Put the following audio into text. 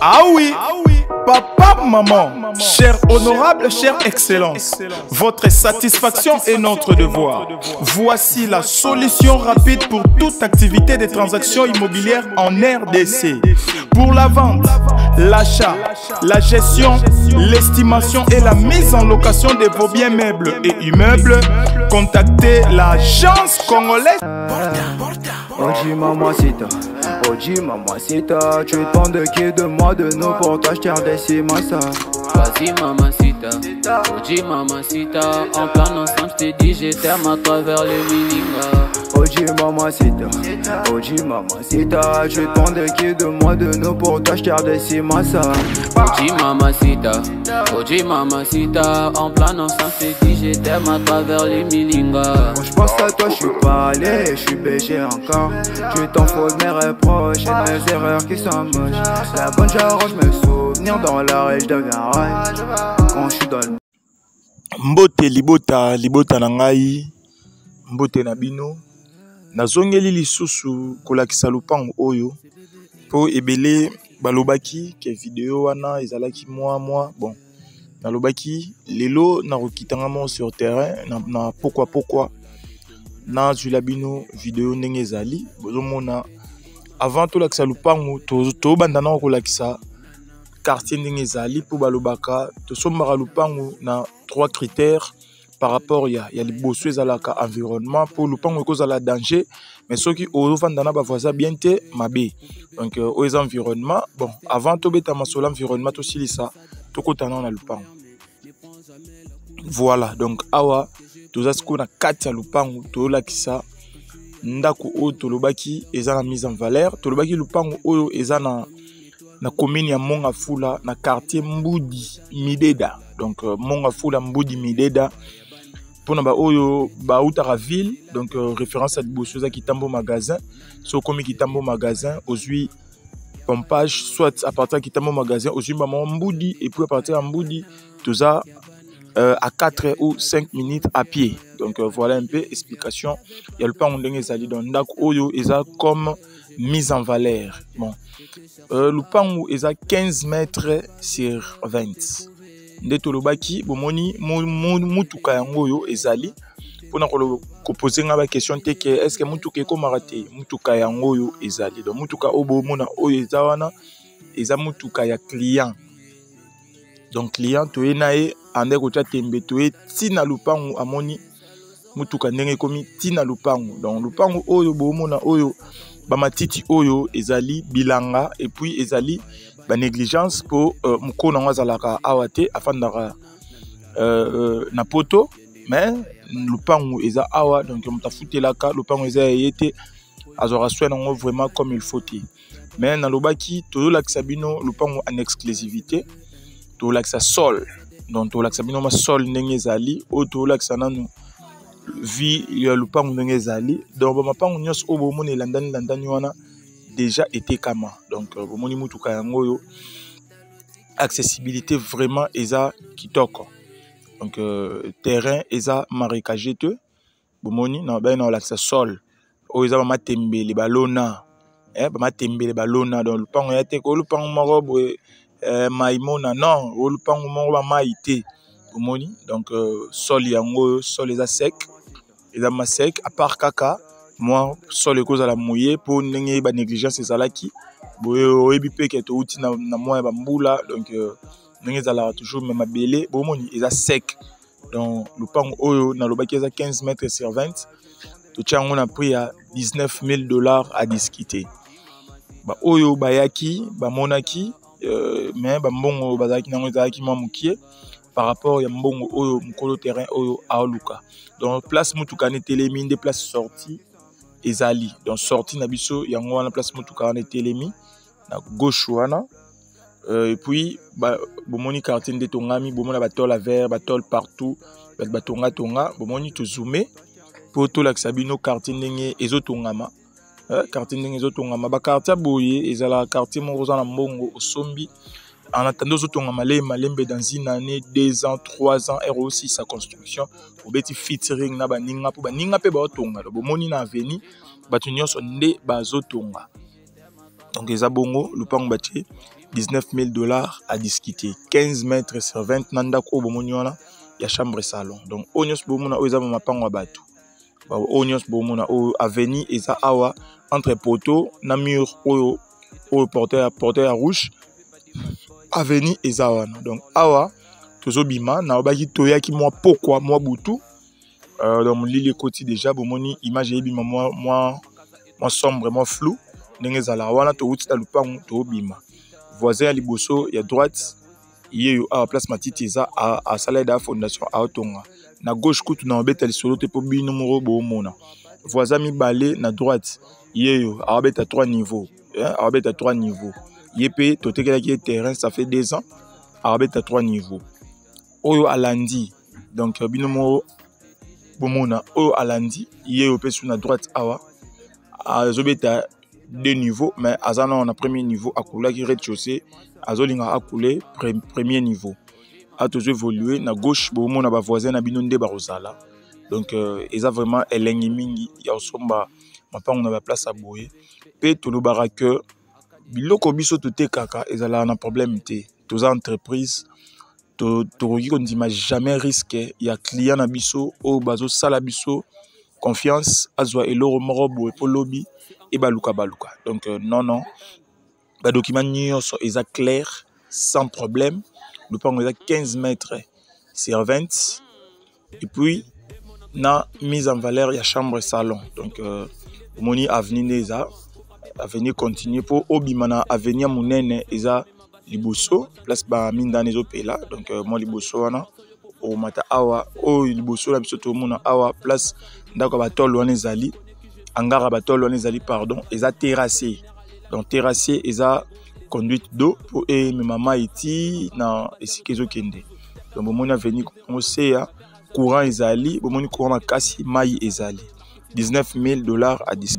Ah oui, papa, maman, cher honorable, chère excellence, votre satisfaction est notre devoir. Voici la solution rapide pour toute activité de transactions immobilières en RDC. Pour la vente, l'achat, la gestion, l'estimation et la mise en location de vos biens meubles et immeubles, contactez l'agence congolaise. Oji mamacita, tu demandes de qui de moi de nous pour t'acheter des cimasa. Vas-y mamacita, Oji mamacita, en plan ensemble je t'ai dit je t'aime à travers le milinga. Oji mamacita, tu demandes de qui de moi de nous pour t'acheter des cimasa. Oji mamacita, en plan ensemble je t'ai dit je t'aime à travers le milinga. Quand je pense à toi je suis pas allé, je suis péché encore. Tu t'en fous de mes reproches et de mes erreurs qui sont moches. La bonne j'arrange mes souvenirs dans la rage, je deviens rage quand je suis dans le... Mbote libota na ngai, mbote na bino. Nazongeli lisusu kolakisa lupango oyo po ebele balobaki ke video wana ezalaki moi bon nalobaki lelo na rokitanga mo sur terrain na pourquoi na zula bino video ndenge ezali bozomona avant to lakisa lupango to bandana kolakisa quartier ndenge ezali po balobaka to sombaka lupango na 3 critères. Par rapport ya liboso ezalaka environnement pour lupango ekozala danger mais soki ovandana ba voisin bien te mabe donc aux environnement bon avant to beta masolo environnement to silisa to kotana na lupango voilà donc awa tozasiko na kati ya lupango to lakisa ndako o tolobaki eza na mise en valeur tolobaki lupango oyo eza na commune ya Mongafula na quartier Mbudi Mideda donc Mongafula Mbudi Mideda pour na ba oyo ba utara ville donc référence à Bosoza Kitambo magasin so comme Kitambo magasin aujourd'hui pompage soit à partir de Kitambo magasin aujourd'hui ba Mbudi et puis à partir de Mbudi tout ça à 4 ou 5 minutes à pied donc voilà un peu explication il y a le pan ndenge ezali donc ndako oyo eza comme mise en valeur bon le pan eza 15 mètres sur 20 ndeto lobaki bomoni mutuka yango yo ezali pona ko poser nga ba question te que est-ce que mutuka ekomaka te mutuka yango yo ezali donc mutuka obomona oyo eza wana eza mutuka ya client donc client to enae ande ko tembe to tina lupango amoni mutuka ndenge komi tina lupango donc lupango oyo bomona oyo ba matiti oyo ezali bilanga et puis ezali ba négligence pour mukona ngazalaka awate afandaka na poto mais lupango eza awa donc mutafutelaka lupango eza yete azora soin ngo vraiment comme il faut mais na lobaki to lakisa bino lupango en exclusivité to lakisa sol donc to lakisa bino ma sol ndenge ezali o to lakisa nanu vi ya lupango ndenge ezali donc ba mapango nyos obo mona landani wana déjà été kama donc bomoni mutuka yango yo accessibilité vraiment eza kitoko donc terrain eza marécagé te bomoni na ba na lakisa sol o eza ba matembele balona ba matembele balona donc lupango ya te ko lupango moko boye maimona non o lupango moko ba maite bomoni donc sol yango sol eza sec eza ma sec à part kaka moi sol cause à la mouillé pour ndenge ba négligence ezalaki boye oyebi pe ke to uti na moi ba mbula donc ndenge ezala toujours même mabele bomoni eza sec donc lupango oyo na lobaki eza 15 mètres sur 20 to tiango na prix à $19,000 à discuter ba oyo bayaki ba monaki mais ba mbongo bazaki nango ezalaki mwa mukie par rapport ya mbongo oyo mukolo terrain oyo aoluka donc place mutuka ne telemi des places sorties ezali donc sorti na biso yango wana place mutuka wana telemi na gauche wana et puis bomoni quartier de tongami bomona batol à verre batol partout batonga bomoni to zoomer pour to lakisa bino quartier ndenge ezotongama quartier ndenge ezotongama ba quartier boye ezala quartier moko za na mbongo osombi en attendant zotongama malembe dans une année 2 ans 3 ans R aussi sa construction obeti featuring na baninga po baninga pe baotonga bomoni na avenue batu nyonso nde bazotonga donc eza bongo lupango batie 19 000 $ à discuter. 15 mètres sur 20 nanda ko bomoniona ya chambre salon. Donc onyos bomona oza mapango abatu. Onyos bomona o avenue eza awa entre poteau na mur oyo porteur à rouge. Avenue eza wana. Donc awa tozo bima na obaki toyaki moi pourquoi moi butu. Dans l'île côté déjà bomoni image ebima moi sombre moi flou. Ndenge zala wana to wuti ta lupango to bima. Voisin à liboso ya droite yeyo a place matiti eza a salada fondation a otonga na gauche kutu na obeta lisolo te po bino moro bo mona. Voisin mibale na droite yeyo a obeta 3 niveaux a obeta 3 niveaux yepé to tekela ki terrain ça fait 2 ans a obeta 3 niveaux oyo alandi donc bino moro bo mona oyo alandi yeyo pe sur na droite awa a zobeta 2 niveaux, mais Azana on a premier niveau à couler qui rez-de-chaussée, Azolinga a coulé premier niveau. A toujours évolué, na gauche, bon mon a voisin na binonde barosala. Donc ils a vraiment elengi mingi, ya osomba, ma pa on a place à bouer. Pe tout le baraque, biloko biso tout est kaka, ils a un problème té. Tous entreprises, to rogi qu'on dit jamais risqué, il y a client na biso, au bazo sala biso, confiance, azwa eloro morobo et pour lobby. Et baluka. Donc non. Les documents sont clairs, sans problème. Nous prenons 15 mètres sur 20. Et puis, na mise en valeur, il y a chambre salon. Donc, moni avenue neza, avenue continue pour obimana avenue munene eza liboso, place ba minda nezo pela. Donc moi liboso wana o mata awa o liboso la biso to mona awa place ndako ba tolo wana ezali. Angara batol on ezali pardon eza terrassé donc terrassé eza conduite d'eau pour et maman iti na esikezo kende donc bomoni avenir commencer ya courant ezali bomoni courant makasi mai ezali 19 000 $ à 10